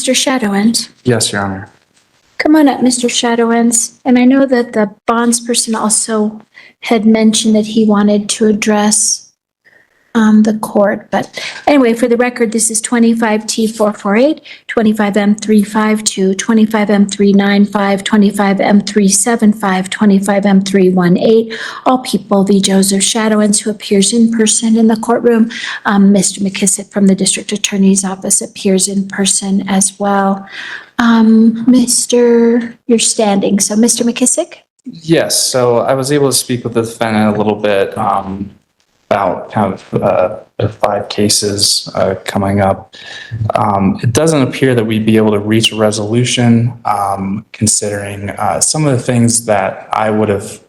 Mr. Shadowins? Yes, Your Honor. Come on up, Mr. Shadowins. And I know that the bondsperson also had mentioned that he wanted to address the court. But anyway, for the record, this is 25T448, 25M352, 25M395, 25M375, 25M318. All people v. Joseph Shadowins, who appears in person in the courtroom. Mr. McKissick from the District Attorney's Office appears in person as well. You're standing. So, Mr. McKissick? Yes, so I was able to speak with the defendant a little bit about kind of the 5 cases coming up. It doesn't appear that we'd be able to reach a resolution considering some of the things that I would have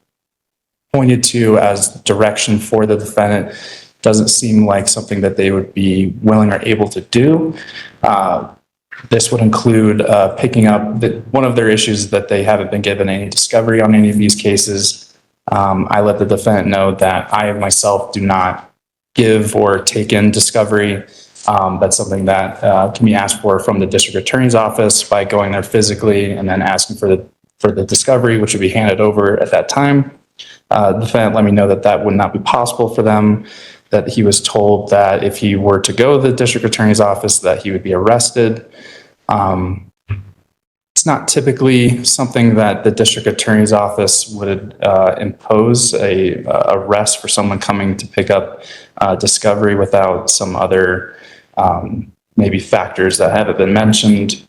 pointed to as direction for the defendant doesn't seem like something that they would be willing or able to do. This would include picking up one of their issues that they haven't been given any discovery on any of these cases. I let the defendant know that I myself do not give or take in discovery. That's something that can be asked for from the district attorney's office by going there physically and then asking for the discovery, which would be handed over at that time. The defendant let me know that that would not be possible for them, that he was told that if he were to go to the district attorney's office that he would be arrested. It's not typically something that the district attorney's office would impose a arrest for someone coming to pick up discovery without some other maybe factors that haven't been mentioned.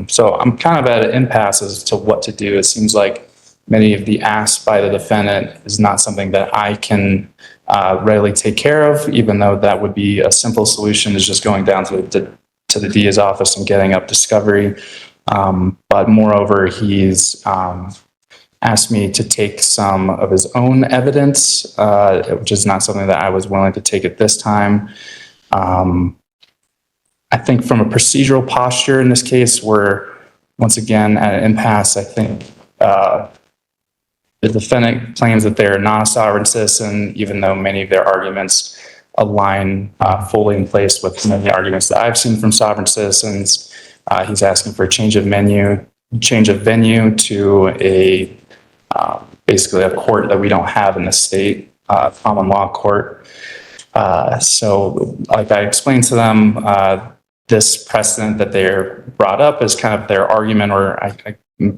So I'm kind of at an impasse as to what to do. It seems like many of the asks by the defendant is not something that I can readily take care of, even though that would be a simple solution, is just going down to the DA's office and getting up discovery. But moreover, he's asked me to take some of his own evidence, which is not something that I was willing to take at this time. I think from a procedural posture in this case, we're once again at an impasse. I think the defendant claims that they're not a sovereign citizen, even though many of their arguments align fully in place with some of the arguments that I've seen from sovereign citizens. He's asking for a change of venue to a basically a court that we don't have in the state, common law court. So like I explained to them, this precedent that they're brought up is kind of their argument, or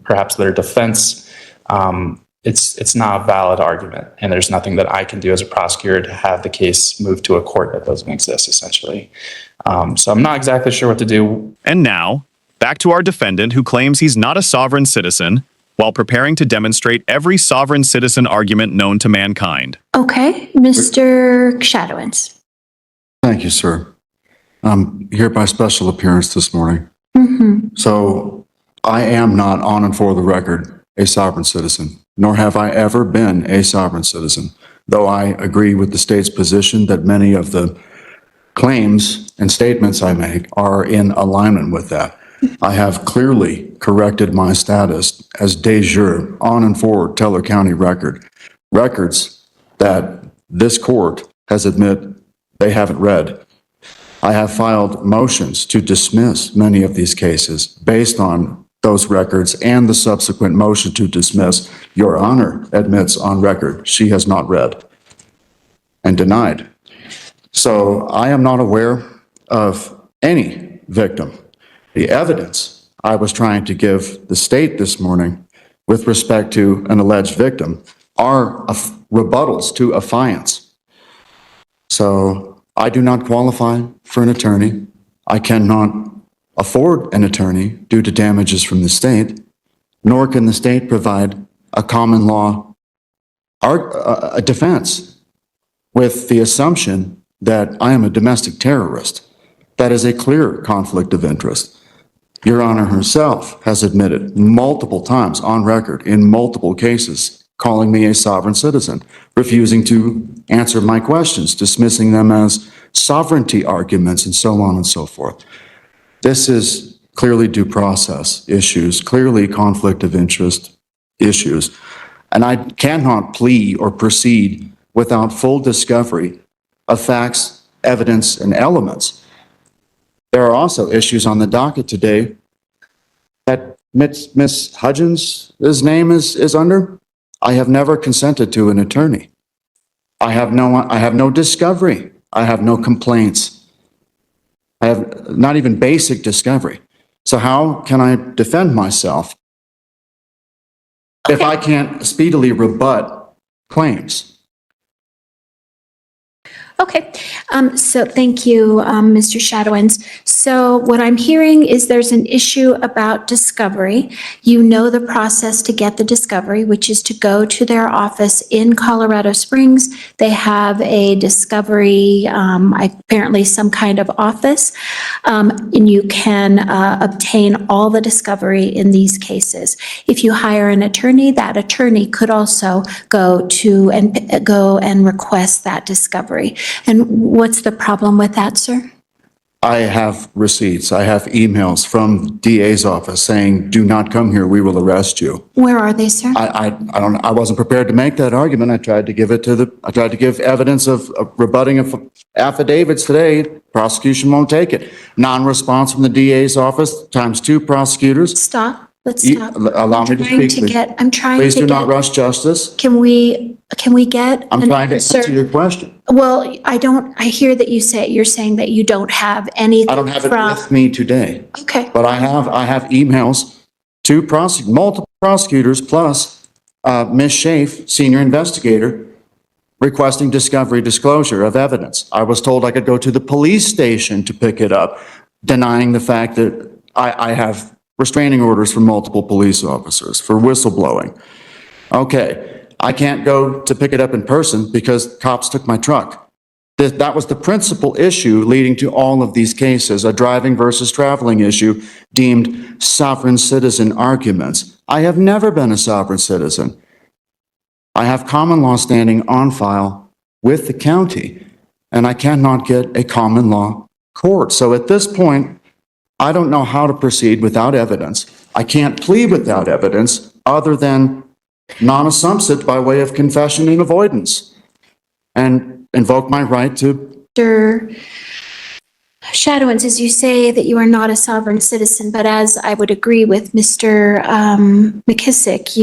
perhaps their defense. It's not a valid argument, and there's nothing that I can do as a prosecutor to have the case moved to a court that doesn't exist, essentially. So I'm not exactly sure what to do. And now, back to our defendant who claims he's not a sovereign citizen while preparing to demonstrate every sovereign citizen argument known to mankind. Okay, Mr. Shadowins. Thank you, sir. I'm here by special appearance this morning. So I am not, on and for the record, a sovereign citizen, nor have I ever been a sovereign citizen, though I agree with the state's position that many of the claims and statements I make are in alignment with that. I have clearly corrected my status as de jure on and for Teller County records that this court has admitted they haven't read. I have filed motions to dismiss many of these cases based on those records, and the subsequent motion to dismiss, Your Honor admits on record she has not read and denied. So I am not aware of any victim. The evidence I was trying to give the state this morning with respect to an alleged victim are rebuttals to affiance. So I do not qualify for an attorney. I cannot afford an attorney due to damages from the state, nor can the state provide a common law a defense with the assumption that I am a domestic terrorist. That is a clear conflict of interest. Your Honor herself has admitted multiple times on record in multiple cases calling me a sovereign citizen, refusing to answer my questions, dismissing them as sovereignty arguments, and so on and so forth. This is clearly due process issues, clearly conflict of interest issues, and I cannot plea or proceed without full discovery of facts, evidence, and elements. There are also issues on the docket today Miss Hudgens, his name is under, I have never consented to an attorney. I have no discovery. I have no complaints. I have not even basic discovery. So how can I defend myself if I can't speedily rebut claims? Okay, so thank you, Mr. Shadowins. So what I'm hearing is there's an issue about discovery. You know the process to get the discovery, which is to go to their office in Colorado Springs. They have a discovery, apparently some kind of office, and you can obtain all the discovery in these cases. If you hire an attorney, that attorney could also go and request that discovery. And what's the problem with that, sir? I have receipts. I have emails from DA's office saying, do not come here, we will arrest you. Where are they, sir? I wasn't prepared to make that argument. I tried to give evidence of rebutting of affidavits today. Prosecution won't take it. Non-response from the DA's office, times 2 prosecutors. Stop. Let's You- stop. allow me to speak, please. I'm trying Please to do not get, rush justice. can we get? I'm an trying to answer your question. Well, I hear that you're saying that you don't have anything I don't have it from. with me today, Okay, but I have emails to multiple prosecutors plus Ms. Schaaf, senior investigator, requesting discovery disclosure of evidence. I was told I could go to the police station to pick it up, denying the fact that I have restraining orders from multiple police officers for whistleblowing. Okay, I can't go to pick it up in person because cops took my truck. That was the principal issue leading to all of these cases, a driving versus traveling issue deemed sovereign citizen arguments. I have never been a sovereign citizen. I have common law standing on file with the county, and I cannot get a common law court. So at this point, I don't know how to proceed without evidence. I can't plead without evidence other than non-assumpsit by way of confession and avoidance and invoke my right to. Mr. Shadowins, as you say that you are not a sovereign citizen, but as I would agree with Mr. McKissick,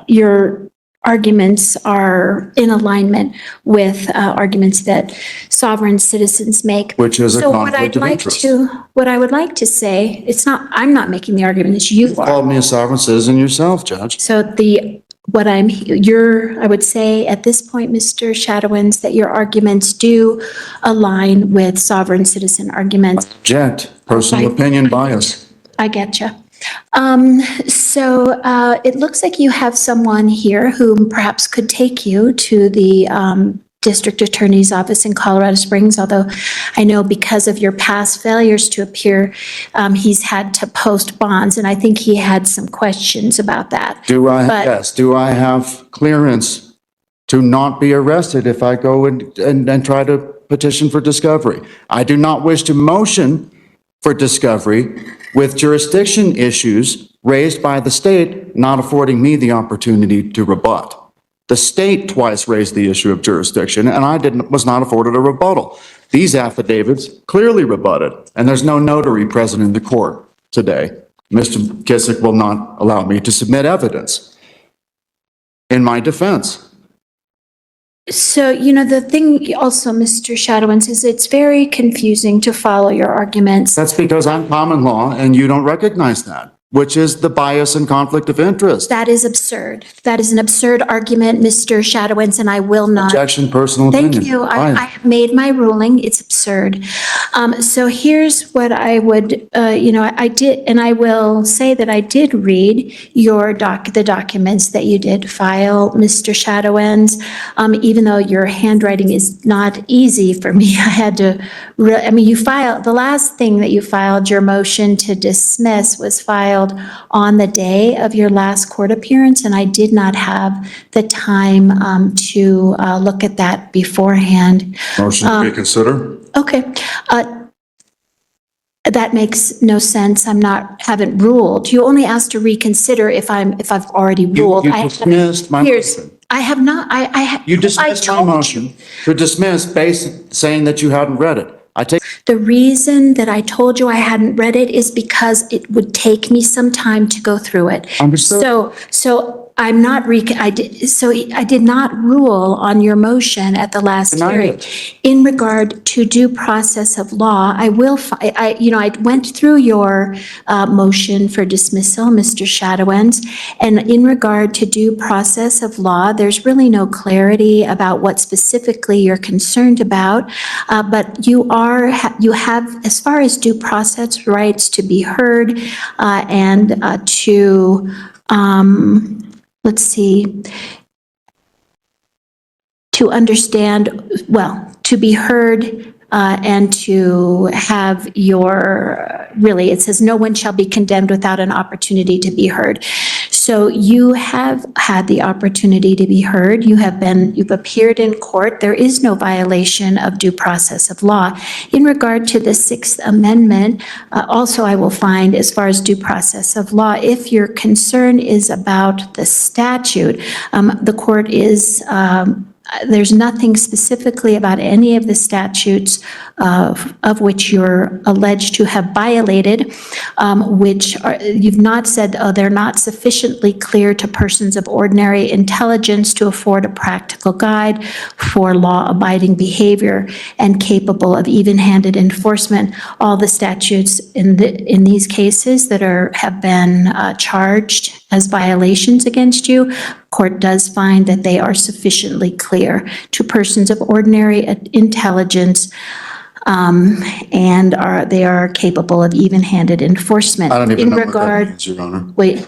your arguments are in alignment with arguments that sovereign citizens make. Which is a So what conflict I'd of like interest. what I would like to say, I'm not making the argument, it's you are. Called me a sovereign citizen yourself, Judge. So I would say at this point, Mr. Shadowins, that your arguments do align with sovereign citizen arguments. Object, personal opinion bias. I get you. So it looks like you have someone here who perhaps could take you to the district attorney's office in Colorado Springs, although I know because of your past failures to appear, he's had to post bonds, and I think he had some questions about that. Yes, do I have clearance to not be arrested if I go and try to petition for discovery? I do not wish to motion for discovery with jurisdiction issues raised by the state not affording me the opportunity to rebut. The state twice raised the issue of jurisdiction, and I was not afforded a rebuttal. These affidavits clearly rebutted, and there's no notary present in the court today. Mr. Kissick will not allow me to submit evidence in my defense. So, the thing also, Mr. Shadowins, is it's very confusing to follow your arguments. That's because I'm common law, and you don't recognize that, which is the bias and conflict of interest. That is absurd. That is an absurd argument, Mr. Shadowins, and I will not. Objection, personal opinion. Thank you. I Fine. have made my ruling. It's absurd. So here's what I would, I did, and I will say that I did read the documents that you did file, Mr. Shadowins. Even though your handwriting is not easy for me, I had to, you filed, the last thing that you filed, your motion to dismiss was filed on the day of your last court appearance, and I did not have the time to look at that beforehand. Motion to reconsider? Okay. That makes no sense. Haven't ruled. You only asked to reconsider if I've already ruled. You dismissed my motion. I have not, I have. You dismissed my motion to dismiss saying that you hadn't read it. I take, The reason that I told you I hadn't read it is because it would take me some time to go through it. Understood. So I'm not I did not rule on your motion at the last Denied hearing. it. In regard to due process of law, I went through your motion for dismissal, Mr. Shadowens, and in regard to due process of law, there's really no clarity about what specifically you're concerned about, but you have, as far as due process rights to be heard and let's see, to understand, well, to be heard and to have really, it says, no one shall be condemned without an opportunity to be heard. So you have had the opportunity to be heard. You've appeared in court. There is no violation of due process of law. In regard to the Sixth Amendment, also I will find, as far as due process of law, if your concern is about the statute, the court is, there's nothing specifically about any of the statutes of which you're alleged to have violated, you've not said, they're not sufficiently clear to persons of ordinary intelligence to afford a practical guide for law-abiding behavior and capable of even-handed enforcement. All the statutes in these cases that have been charged as violations against you, court does find that they are sufficiently clear to persons of ordinary intelligence, and they are capable of even-handed enforcement. I don't even In know what that regard, means, Your Honor. wait,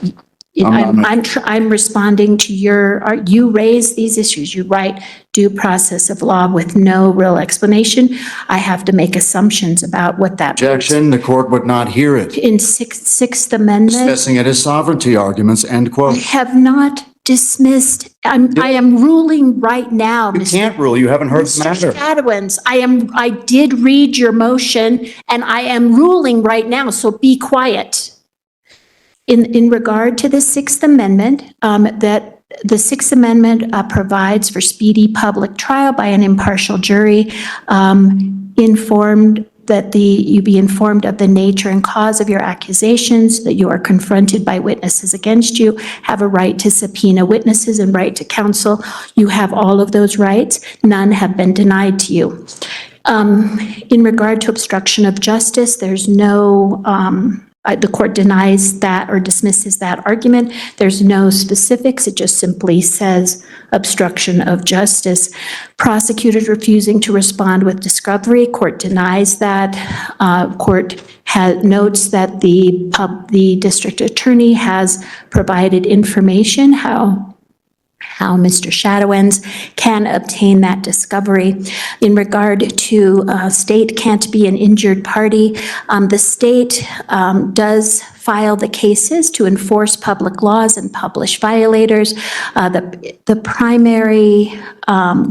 I'm responding to you raise these issues. You write due process of law with no real explanation. I have to make assumptions about what that means. Objection, the court would not hear it. In Sixth Amendment, Dismissing it as sovereignty arguments, end I quote. have not dismissed, I am ruling right now, You Mr. can't rule, you haven't heard the Mr. matter. Shadowens. I did read your motion and I am ruling right now, so be quiet. In regard to the Sixth Amendment, that the Sixth Amendment provides for speedy public trial by an impartial jury, you be informed of the nature and cause of your accusations, that you are confronted by witnesses against you, have a right to subpoena witnesses and right to counsel. You have all of those rights. None have been denied to you. In regard to obstruction of justice, there's no, the court denies that or dismisses that argument. There's no specifics. It just simply says obstruction of justice. Prosecutors refusing to respond with discovery, court denies that. Court notes that the district attorney has provided information how Mr. Shadowens can obtain that discovery. In regard to state can't be an injured party, the state does file the cases to enforce public laws and publish violators. The primary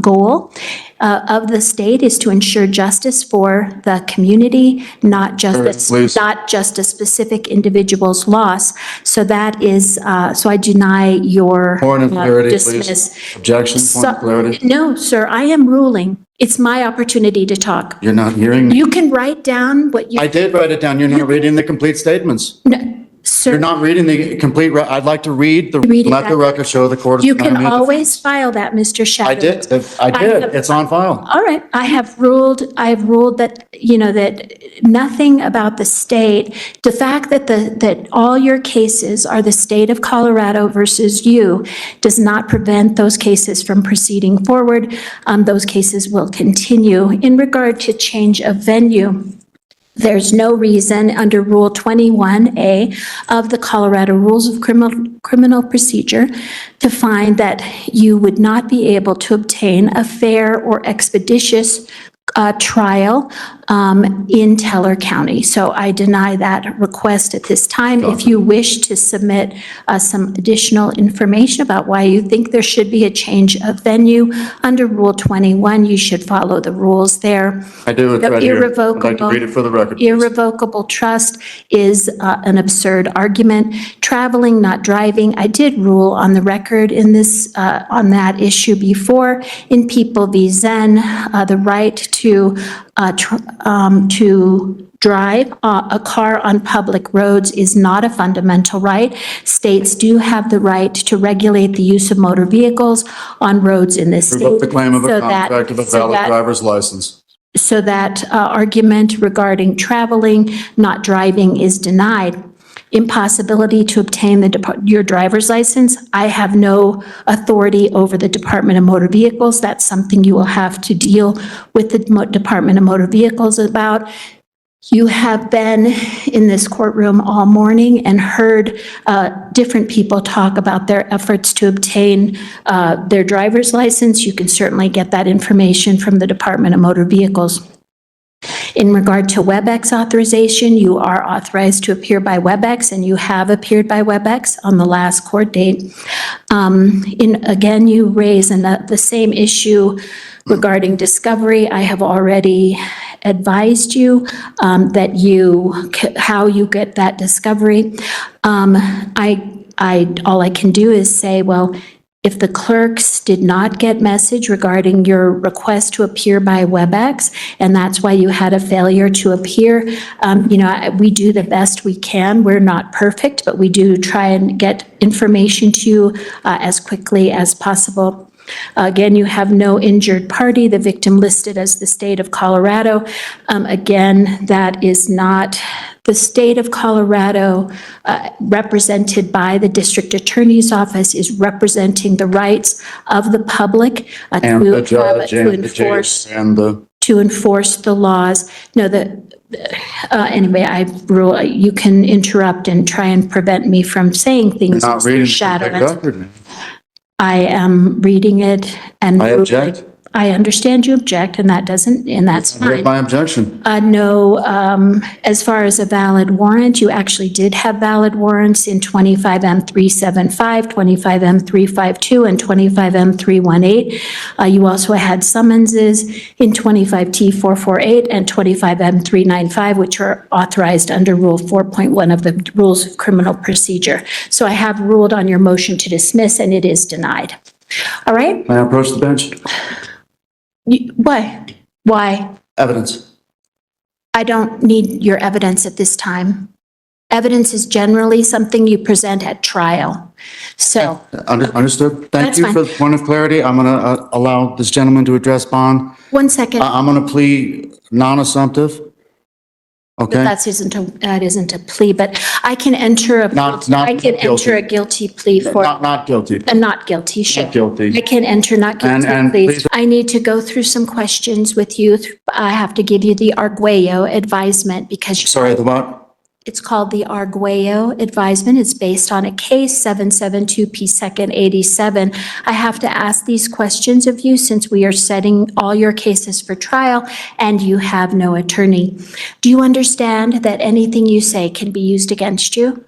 goal of the state is to ensure justice for the community, not just a specific individual's loss. So that is, so I deny your Point of clarity, dismiss. please. Objection, point of clarity. No, sir, I am ruling. It's my opportunity to talk. You're not hearing me. You can write down what you. I did write it down. You're not reading the complete statements. No, sir. You're not reading the complete, I'd like to let the record show the court. You can always file that, Mr. Shadowens. I did. It's on file. All right, I have ruled that, that nothing about the state, the fact that all your cases are the state of Colorado versus you does not prevent those cases from proceeding forward. Those cases will continue. In regard to change of venue, there's no reason under Rule 21A of the Colorado Rules of Criminal Procedure to find that you would not be able to obtain a fair or expeditious trial in Teller County. So I deny that request at this time. If you wish to submit some additional information about why you think there should be a change of venue under Rule 21, you should follow the rules there. I do. It's right here. I'd like to Irrevocable- read it for the record. please. Irrevocable trust is an absurd argument. Traveling, not driving, I did rule on the record in this, on that issue before. In People v. Zen, the right to to drive a car on public roads is not a fundamental right. States do have the right to regulate the use of motor vehicles on roads in this state. Revoke the claim of a so that- contract of a so valid that- driver's license. So that argument regarding traveling, not driving is denied. Impossibility to obtain your driver's license. I have no authority over the Department of Motor Vehicles. That's something you will have to deal with the Department of Motor Vehicles about. You have been in this courtroom all morning and heard different people talk about their efforts to obtain their driver's license. You can certainly get that information from the Department of Motor Vehicles. In regard to WebEx authorization, you are authorized to appear by WebEx, and you have appeared by WebEx on the last court date. Again, you raise the same issue regarding discovery. I have already advised you that how you get that discovery. All I can do is say, well, if the clerks did not get message regarding your request to appear by WebEx, and that's why you had a failure to appear, we do the best we can. We're not perfect, but we do try and get information to you as quickly as possible. Again, you have no injured party, the victim listed as the state of Colorado. Again, that is not the state of Colorado, represented by the district attorney's office, is representing the rights of the public And the judge and the enforce judge and the. to enforce the laws. No, anyway, you can interrupt and try and prevent me from saying things. Not Mr. reading the Shadowlands. record, ma'am. I am reading it and. I object. I understand you object, and that's fine. My objection. No, as far as a valid warrant, you actually did have valid warrants in 25M375, 25M352, and 25M318. You also had summonses in 25T448 and 25M395, which are authorized under Rule 4.1 of the Rules of Criminal Procedure. So I have ruled on your motion to dismiss, and it is denied. All right? May I approach the bench? Why? Why? Evidence. I don't need your evidence at this time. Evidence is generally something you present at trial. So, Understood. Thank That's you fine. for the point of clarity. I'm going to allow this gentleman to address bond. one second. I'm going to plead non-assumptive. Okay? That isn't a plea, but I can enter a guilty plea for, Not guilty. not guilty, sure. Not guilty. I can enter not guilty And pleas. please- I need to go through some questions with you. I have to give you the Arguello advisement because. Sorry, the what? It's called the Arguello advisement. It's based on a case 772P2nd87. I have to ask these questions of you since we are setting all your cases for trial and you have no attorney. Do you understand that anything you say can be used against you?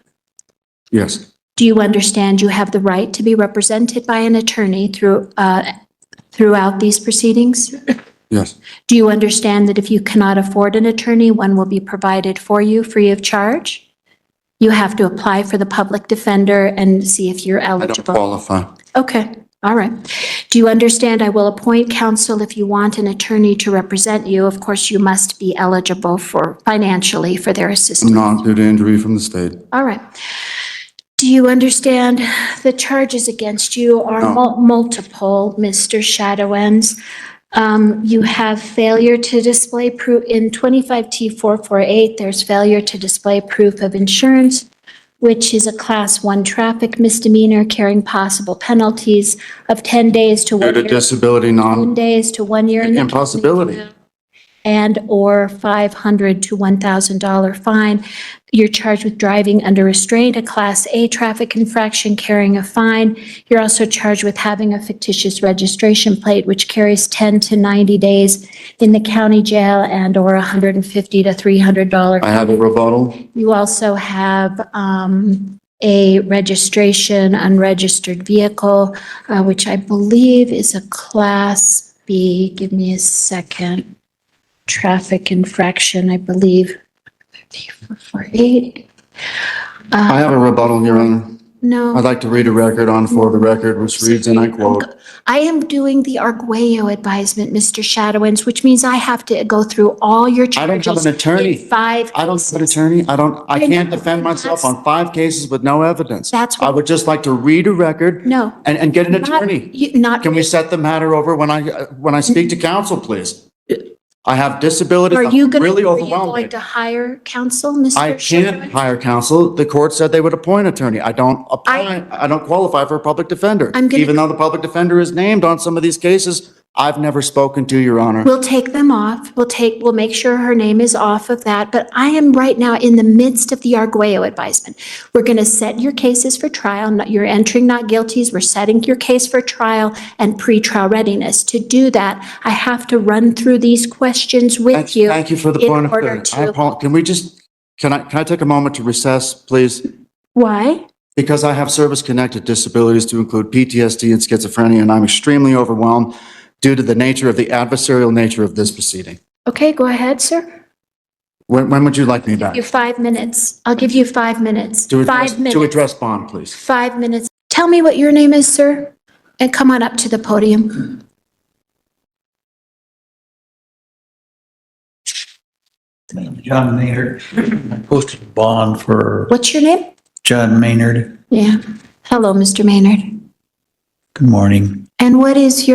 Yes. Do you understand you have the right to be represented by an attorney throughout these proceedings? Yes. Do you understand that if you cannot afford an attorney, one will be provided for you free of charge? You have to apply for the public defender and see if you're I don't eligible. qualify. Okay, all right. Do you understand I will appoint counsel if you want an attorney to represent you? Of course, you must be eligible financially for their assistance. I'm not due to injury from the state. All right. Do you understand the charges against you are No. multiple, Mr. Shadowlands? You have failure to display proof in 25T448. There's failure to display proof of insurance, which is a Class 1 traffic misdemeanor carrying possible penalties of 10 days to 1 Due to year. disability, 10 days to 1 year. in the impossibility. and/or $500 to $1,000 fine. You're charged with driving under restraint, a Class A traffic infraction carrying a fine. You're also charged with having a fictitious registration plate, which carries 10 to 90 days in the county jail and/or $150 to $300. I have a rebuttal. You also have a registration, unregistered vehicle, which I believe is a Class B. Give me a second. Traffic infraction, I believe. 448. I have a rebuttal, Your Honor. No. I'd like to read a record on for the record, which reads, and I quote, I am doing the Arguello advisement, Mr. Shadowins, which means I have to go through all your I don't charges. have an attorney. in 5 I don't have an cases. attorney. I can't know, defend myself that's- on 5 cases with no evidence. That's I what- would just like to read a record. No. And get an Not- attorney. Not, Can we set the matter over when I speak to counsel, please? I have disabilities. are I'm you going really to overwhelmed. hire counsel, Mr. I can't Shadowins? hire counsel. The court said they would appoint attorney. I don't apply, I don't qualify for a public defender. I'm gonna- Even though the public defender is named on some of these cases, I've never spoken to, Your Honor. We'll take them off. We'll make sure her name is off of that. But I am right now in the midst of the Arguello advisement. We're going to set your cases for trial. You're entering not guilties. We're setting your case for trial and pretrial readiness. To do that, I have to run through these questions with you. Thank you for the in point of order clarity. to- Can we just, can I take a moment to recess, please? Why? Because I have service-connected disabilities to include PTSD and schizophrenia, and I'm extremely overwhelmed due to the nature of the adversarial nature of this proceeding. Okay, go ahead, sir. When would you like me back? You 5 minutes. I'll give you 5 minutes. To 5 minutes. To address bond, please. 5 minutes. Tell me what your name is, sir, and come on up to the podium. John Maynard. I posted a bond for What's your name? John Maynard. Yeah. Hello, Mr. Maynard. Good morning. And what is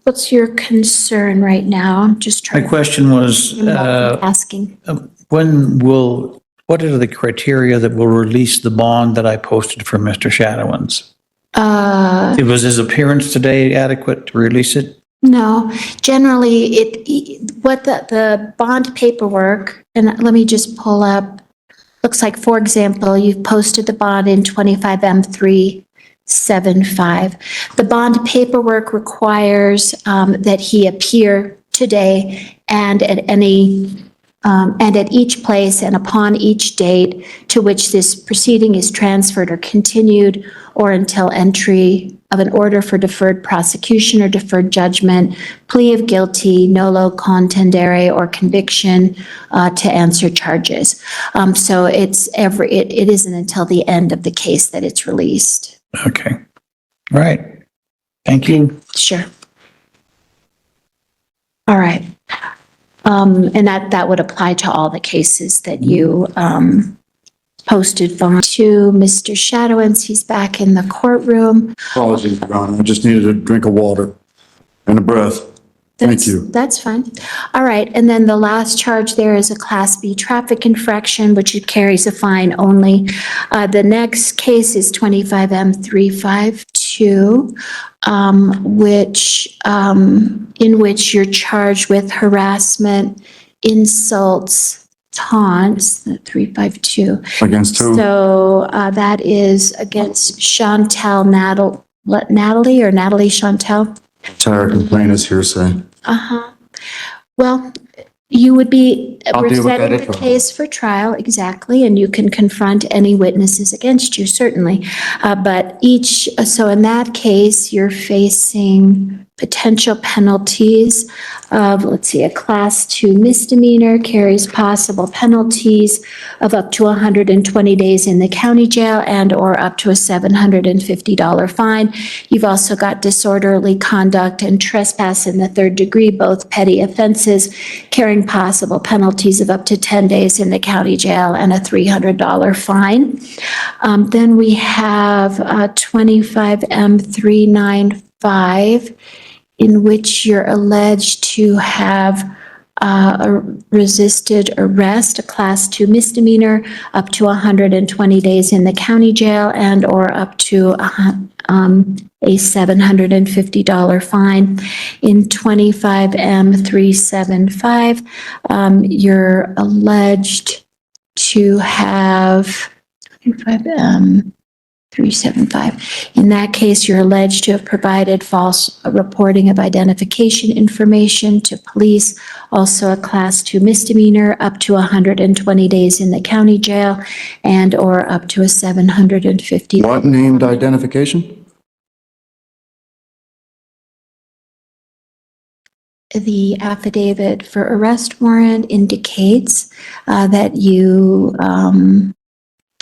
what's your concern right now? I'm just My trying to question was, asking. what are the criteria that will release the bond that I posted for Mr. Shadowins? Was his appearance today adequate to release it? No, generally what the bond paperwork, and let me just pull up, looks like, for example, you've posted the bond in 25M375. The bond paperwork requires that he appear today and at each place and upon each date to which this proceeding is transferred or continued, or until entry of an order for deferred prosecution or deferred judgment, plea of guilty, nolo contendere, or conviction to answer charges. So it isn't until the end of the case that it's released. Okay. All right. Thank you. Sure. All right. And that would apply to all the cases that you posted bond to. Mr. Shadowins, he's back in the courtroom. Apologies, Your Honor. I just needed a drink of water and a breath. Thank you. That's fine. All right, and then the last charge there is a Class B traffic infraction, which it carries a fine only. The next case is 25M352, in which you're charged with harassment, insults, taunts, the 352. Against who? So that is against Chantel Natalie Chantel. Entire complaint is hearsay. Uh-huh. Well, you would be I'll deal with that presenting at the trial. case for trial, exactly, and you can confront any witnesses against you, certainly. So in that case, you're facing potential penalties of, let's see, a Class 2 misdemeanor carries possible penalties of up to 120 days in the county jail and/or up to a $750 fine. You've also got disorderly conduct and trespass in the 3rd degree, both petty offenses, carrying possible penalties of up to 10 days in the county jail and a $300 fine. Then we have 25M395, in which you're alleged to have resisted arrest, a Class 2 misdemeanor, up to 120 days in the county jail and/or up to a $750 fine. In 25M375, you're alleged to have 375. In that case, you're alleged to have provided false reporting of identification information to police, also a Class 2 misdemeanor, up to 120 days in the county jail and/or up to a $750. What named identification? The affidavit for arrest warrant indicates that you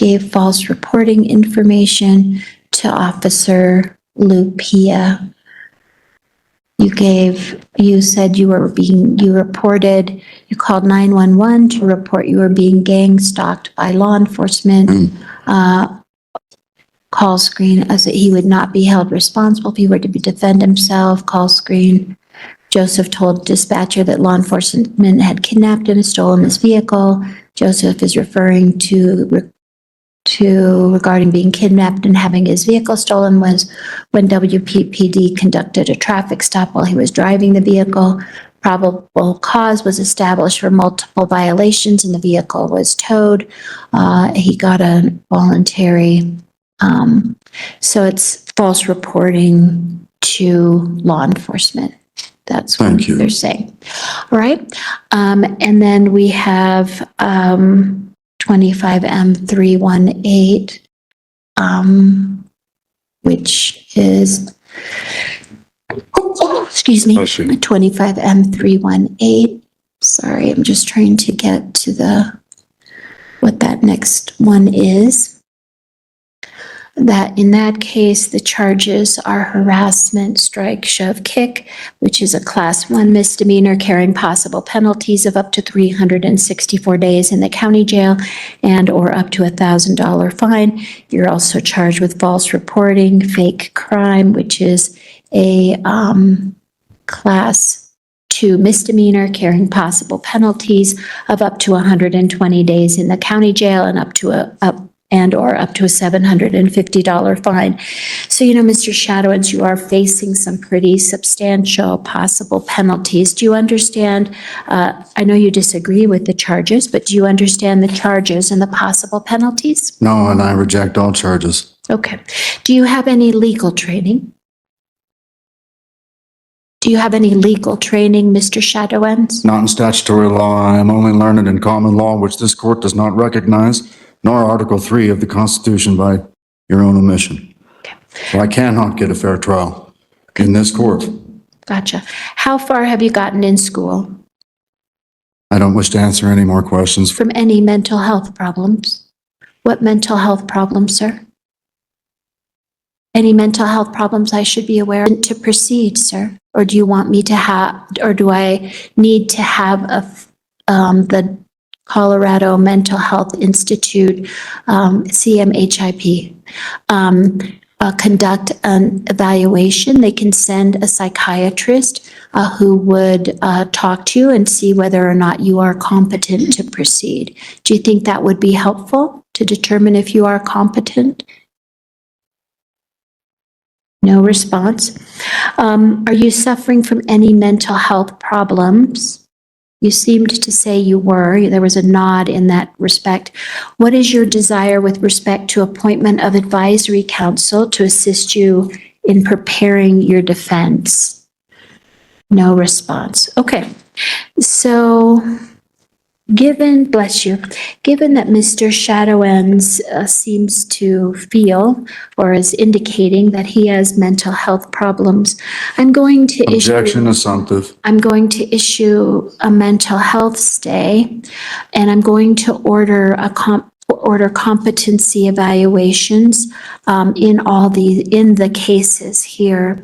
gave false reporting information to Officer Lupia. You said you reported, you called 911 to report you were being gang stalked by law enforcement. Call screen, as he would not be held responsible if he were to defend himself. Call screen. Joseph told dispatcher that law enforcement had kidnapped and stolen his vehicle. Joseph is referring to regarding being kidnapped and having his vehicle stolen was when WPPD conducted a traffic stop while he was driving the vehicle. Probable cause was established for multiple violations and the vehicle was towed. He got a voluntary, so it's false reporting to law enforcement. That's what Thank you. they're saying. All right. And then we have 25M318, which is, excuse me, Bless you. 25M318. Sorry, I'm just trying to get to what that next one is. That in that case, the charges are harassment, strike, shove, kick, which is a class 1 misdemeanor carrying possible penalties of up to 364 days in the county jail and or up to $1,000 fine. You're also charged with false reporting, fake crime, which is a class 2 misdemeanor carrying possible penalties of up to 120 days in the county jail and up to a $750 fine. So, Mr. Shadowins, you are facing some pretty substantial possible penalties. Do you understand? I know you disagree with the charges, but do you understand the charges and the possible penalties? No, and I reject all charges. Okay. Do you have any legal training? Do you have any legal training, Mr. Shadowins? Not in statutory law. I am only learned in common law, which this court does not recognize, nor Article 3 of the Constitution by your own omission. So I cannot get a fair trial in this court. Gotcha. How far have you gotten in school? I don't wish to answer any more questions. From any mental health problems? What mental health problems, sir? Any mental health problems I should be aware of to proceed, sir? Or do you want me to have, or do I need to have the Colorado Mental Health Institute, CMHIP, conduct an evaluation? They can send a psychiatrist who would talk to you and see whether or not you are competent to proceed. Do you think that would be helpful to determine if you are competent? No response. Are you suffering from any mental health problems? You seemed to say you were. There was a nod in that respect. What is your desire with respect to appointment of advisory counsel to assist you in preparing your defense? No response. Okay. So given that Mr. Shadowins seems to feel or is indicating that he has mental health problems, I'm going to Objection assumptive. I'm going to issue a mental health stay, and I'm going to order competency evaluations in the cases here.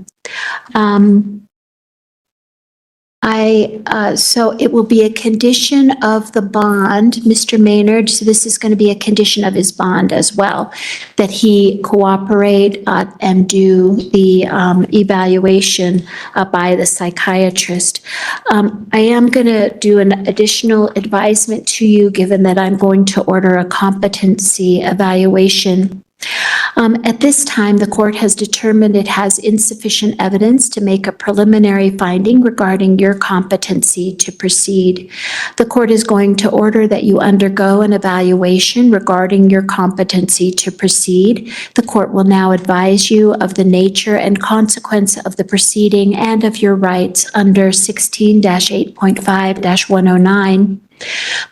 So it will be a condition of the bond, Mr. Maynard, so this is going to be a condition of his bond as well, that he cooperate and do the evaluation by the psychiatrist. I am going to do an additional advisement to you, given that I'm going to order a competency evaluation. At this time, the court has determined it has insufficient evidence to make a preliminary finding regarding your competency to proceed. The court is going to order that you undergo an evaluation regarding your competency to proceed. The court will now advise you of the nature and consequence of the proceeding and of your rights under 16-8.5-109.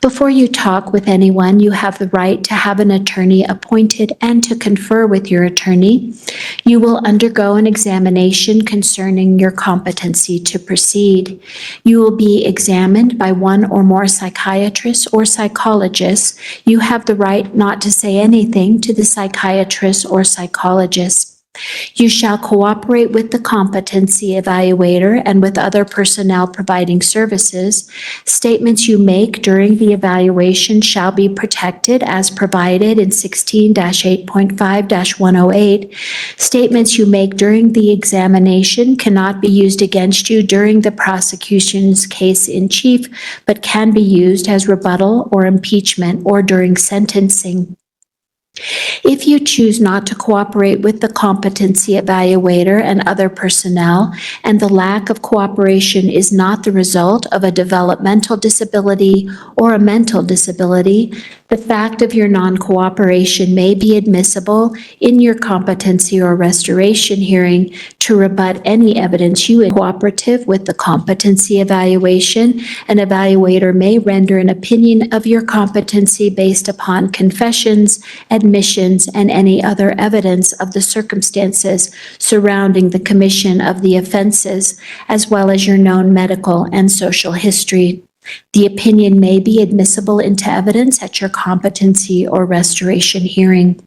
Before you talk with anyone, you have the right to have an attorney appointed and to confer with your attorney. You will undergo an examination concerning your competency to proceed. You will be examined by one or more psychiatrists or psychologists. You have the right not to say anything to the psychiatrist or psychologist. You shall cooperate with the competency evaluator and with other personnel providing services. Statements you make during the evaluation shall be protected as provided in 16-8.5-108. Statements you make during the examination cannot be used against you during the prosecution's case in chief, but can be used as rebuttal or impeachment or during sentencing. If you choose not to cooperate with the competency evaluator and other personnel, and the lack of cooperation is not the result of a developmental disability or a mental disability, the fact of your non-cooperation may be admissible in your competency or restoration hearing to rebut any evidence you are cooperative with the competency evaluation. An evaluator may render an opinion of your competency based upon confessions, admissions, and any other evidence of the circumstances surrounding the commission of the offenses, as well as your known medical and social history. The opinion may be admissible into evidence at your competency or restoration hearing.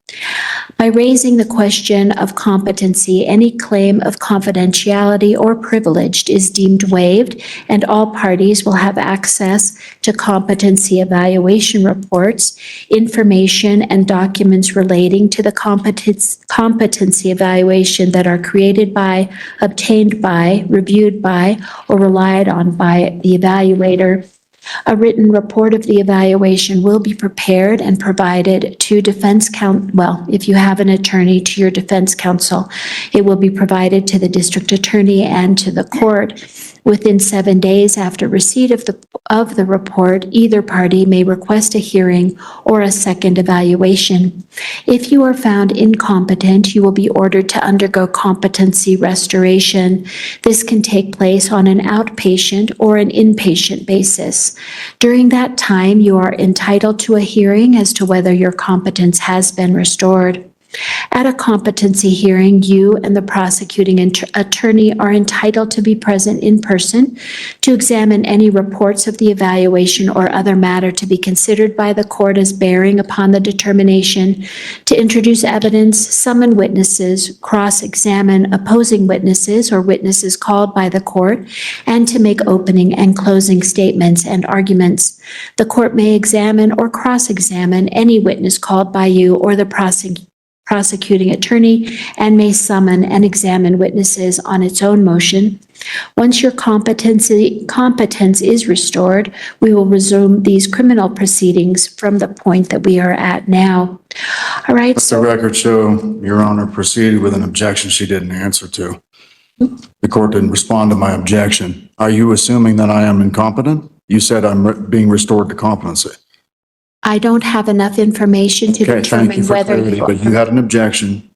By raising the question of competency, any claim of confidentiality or privilege is deemed waived, and all parties will have access to competency evaluation reports, information, and documents relating to the competency evaluation that are created by, obtained by, reviewed by, or relied on by the evaluator. A written report of the evaluation will be prepared and provided to defense counsel. Well, if you have an attorney, to your defense counsel. It will be provided to the district attorney and to the court. Within 7 days after receipt of the report, either party may request a hearing or a second evaluation. If you are found incompetent, you will be ordered to undergo competency restoration. This can take place on an outpatient or an inpatient basis. During that time, you are entitled to a hearing as to whether your competence has been restored. At a competency hearing, you and the prosecuting attorney are entitled to be present in person to examine any reports of the evaluation or other matter to be considered by the court as bearing upon the determination, to introduce evidence, summon witnesses, cross-examine opposing witnesses or witnesses called by the court, and to make opening and closing statements and arguments. The court may examine or cross-examine any witness called by you or the prosecuting attorney and may summon and examine witnesses on its own motion. Once your competence is restored, we will resume these criminal proceedings from the point that we are at now. All right. Let the record show Your Honor proceeded with an objection she didn't answer to. The court didn't respond to my objection. Are you assuming that I am incompetent? You said I'm being restored to competency. I don't have enough information to Okay, thank you determine for whether clarity, but you had an objection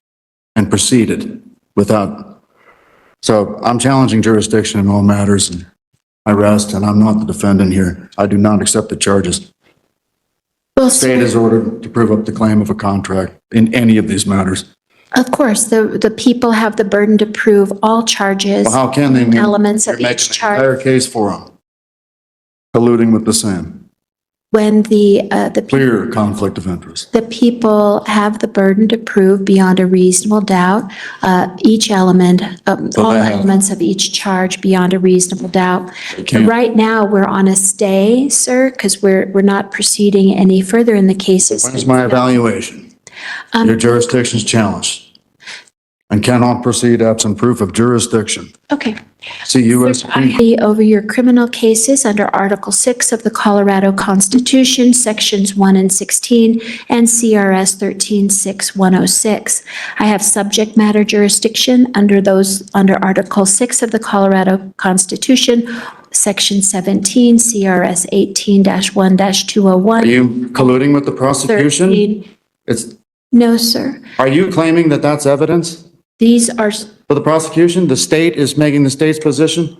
and proceeded without. So I'm challenging jurisdiction in all matters, and I rest, and I'm not the defendant here. I do not accept the charges. Well, State is ordered to prove up the claim of a contract in any of these matters. of course, the people have the burden to prove all charges, Well, how can they? elements of You're each making an entire charge. case for them, colluding with the same. When the Clear conflict of interest. the people have the burden to prove beyond a reasonable doubt, each element, all they have- elements of each charge beyond a reasonable doubt. can't. Right now, we're on a stay, sir, because we're not proceeding any further in the cases. Where's my evaluation? Your jurisdiction is challenged and cannot proceed absent proof of jurisdiction. Okay. See U.S. Supreme Court. Over your criminal cases under Article 6 of the Colorado Constitution, Sections 1 and 16, and CRS 13-6106. I have subject matter jurisdiction under Article 6 of the Colorado Constitution, Section 17, CRS 18-1-201. Are you colluding with the prosecution? 13. No, sir. Are you claiming that that's evidence These are, for the prosecution? The state is making the state's position?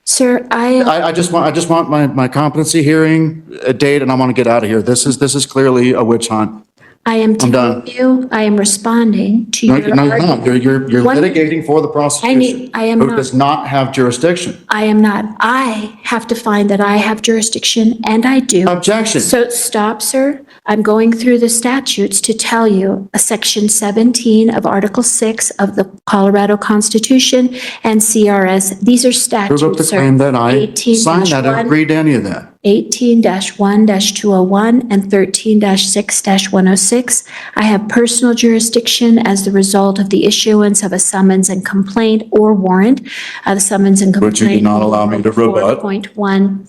Sir, I just want my competency hearing a date, and I want to get out of here. This is clearly a witch hunt. I am done. telling you, I am responding to No, your no, you're not. argument. You're One- litigating for the prosecution. I am Who not. does not have jurisdiction. I am not. I have to find that I have jurisdiction, and I do. Objection. So stop, sir. I'm going through the statutes to tell you, Section 17 of Article 6 of the Colorado Constitution and CRS. These are statutes, Prove up the sir. claim that I signed that and 18-1. agreed to any of that. 18-1-201 and 13-6-106. I have personal jurisdiction as the result of the issuance of a summons and complaint or warrant. The summons and complaint. Which you did not allow me to rebut. 4.1.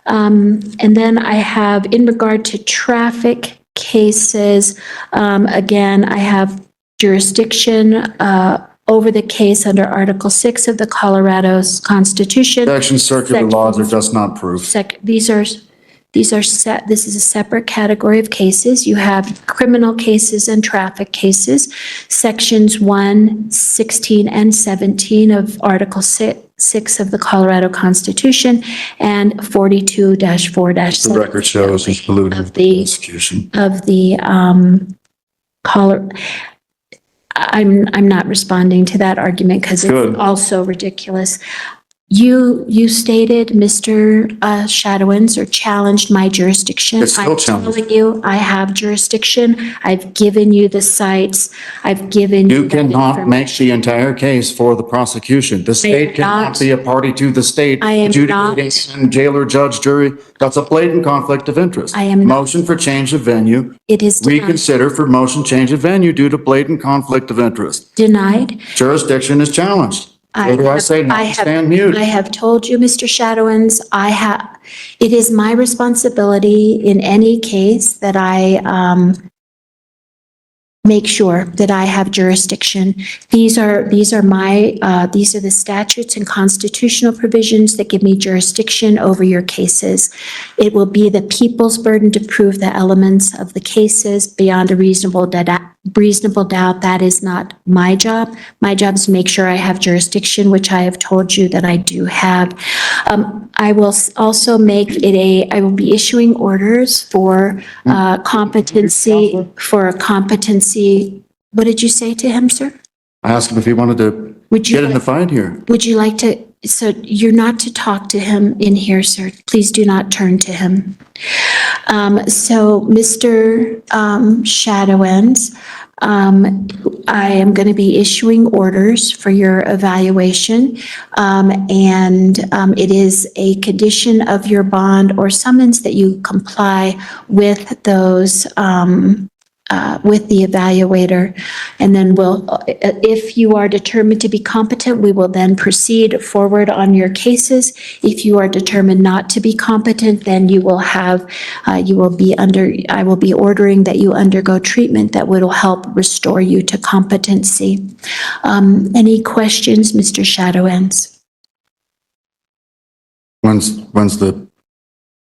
And then I have, in regard to traffic cases, again, I have jurisdiction over the case under Article 6 of the Colorado's Constitution. Action circular laws are just not proof. This is a separate category of cases. You have criminal cases and traffic cases. Sections 1, 16, and 17 of Article 6 of the Colorado Constitution and 42-4-7. The record shows he's polluting Of the the- prosecution. Of the, I'm not responding to that argument because Good. it's also ridiculous. You stated, Mr. Shadowins, or challenged my jurisdiction. It's still challenged. I'm telling you, I have jurisdiction. I've given you the sites. I've given you You that cannot make information. the entire case for the prosecution. The state cannot not. be a party to the state I am adjudicating and jailer, judge, jury. That's a blatant conflict of interest. I am not. Motion for change of venue. It is denied. Reconsider for motion change of venue due to blatant conflict of interest. Denied. Jurisdiction is challenged. What do I say? Not to stand mute. I have told you, Mr. Shadowins, it is my responsibility in any case that I make sure that I have jurisdiction. These are the statutes and constitutional provisions that give me jurisdiction over your cases. It will be the people's burden to prove the elements of the cases beyond a reasonable doubt. That is not my job. My job is to make sure I have jurisdiction, which I have told you that I do have. I will also I will be issuing orders for competency, what did you say to him, sir? I asked him if he wanted to Would you get in the like- fight here. Would you like to, so you're not to talk to him in here, sir. Please do not turn to him. So, Mr. Shadowins, I am going to be issuing orders for your evaluation. And it is a condition of your bond or summons that you comply with those, with the evaluator. And then if you are determined to be competent, we will then proceed forward on your cases. If you are determined not to be competent, then I will be ordering that you undergo treatment that will help restore you to competency. Any questions, Mr. Shadowins? When's the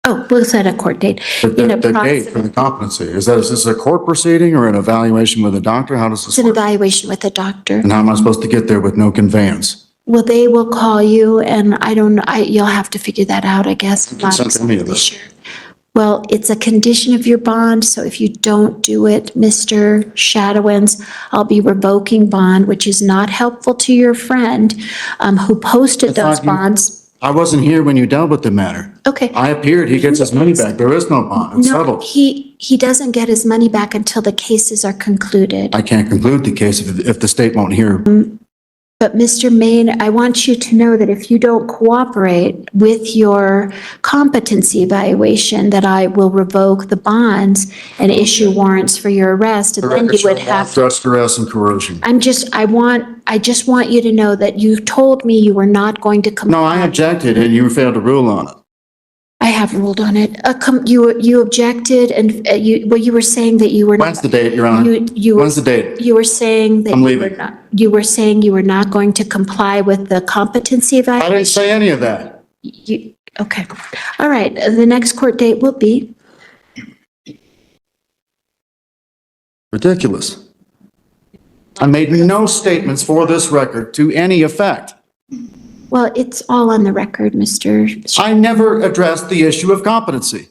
Oh, we'll set a court date. the In date for the approximate- competency? Is this a court proceeding or an evaluation with a doctor? How does It's this an work? evaluation with a doctor. And how am I supposed to get there with no conveyance? Well, they will call you and you'll have to figure that out, I guess. I'm not Consent to any of exactly this. sure. Well, it's a condition of your bond, so if you don't do it, Mr. Shadowins, I'll be revoking bond, which is not helpful to your friend who posted I those thought you- bonds. I wasn't here when you dealt with the matter. Okay. I appeared, he gets his money back. There is no bond. It's No, settled. he doesn't get his money back until the cases are concluded. I can't conclude the case if the state won't hear. But Mr. Maine, I want you to know that if you don't cooperate with your competency evaluation, that I will revoke the bonds and issue warrants for your arrest. And then you would have, Threats, duress, and coercion. I just want you to know that you told me you were not going to comply. No, I objected and you failed to rule on it. I have ruled on it. You objected and you were saying that you were not. When's the date, Your Honor? You were When's the date? You were saying that I'm you leaving. were not, you were not going to comply with the competency I evaluation. didn't say any of that. Okay. All right. The next court date will be, Ridiculous. I made no statements for this record to any effect. Well, it's all on the record, Mr. I never addressed the issue of competency.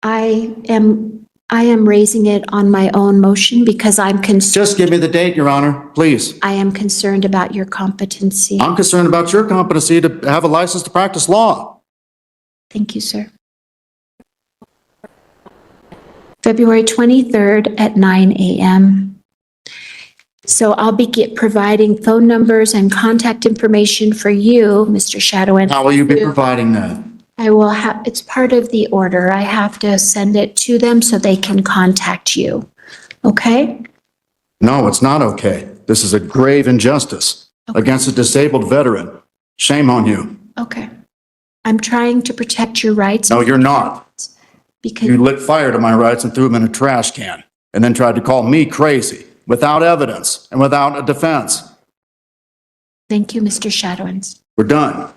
I am raising it on my own motion because I'm concerned. Just give me the date, Your Honor, please. I am concerned about your competency. I'm concerned about your competency to have a license to practice law. Thank you, sir. February 23rd at 9 a.m. So I'll be providing phone numbers and contact information for you, Mr. Shadowin. How will you be providing that? I will have, it's part of the order. I have to send it to them so they can contact you. Okay? No, it's not okay. This is a grave injustice against a disabled veteran. Shame on you. Okay. I'm trying to protect your rights. No, you're not. Because You lit fire to my rights and threw them in a trash can, and then tried to call me crazy without evidence and without a defense. thank you, Mr. Shadowins. We're done.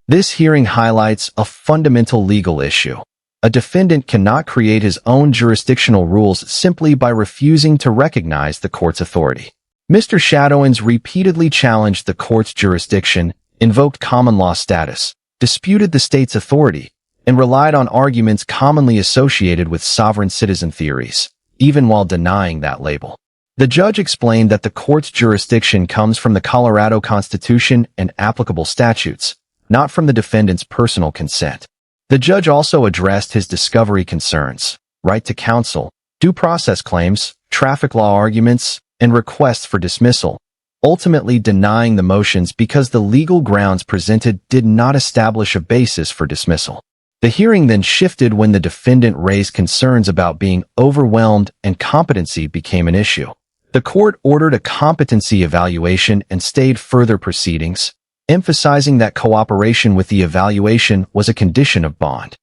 This hearing highlights a fundamental legal issue. A defendant cannot create his own jurisdictional rules simply by refusing to recognize the court's authority. Mr. Shadowins repeatedly challenged the court's jurisdiction, invoked common law status, disputed the state's authority, and relied on arguments commonly associated with sovereign citizen theories, even while denying that label. The judge explained that the court's jurisdiction comes from the Colorado Constitution and applicable statutes, not from the defendant's personal consent. The judge also addressed his discovery concerns, right to counsel, due process claims, traffic law arguments, and requests for dismissal, ultimately denying the motions because the legal grounds presented did not establish a basis for dismissal. The hearing then shifted when the defendant raised concerns about being overwhelmed and competency became an issue. The court ordered a competency evaluation and stayed further proceedings, emphasizing that cooperation with the evaluation was a condition of bond.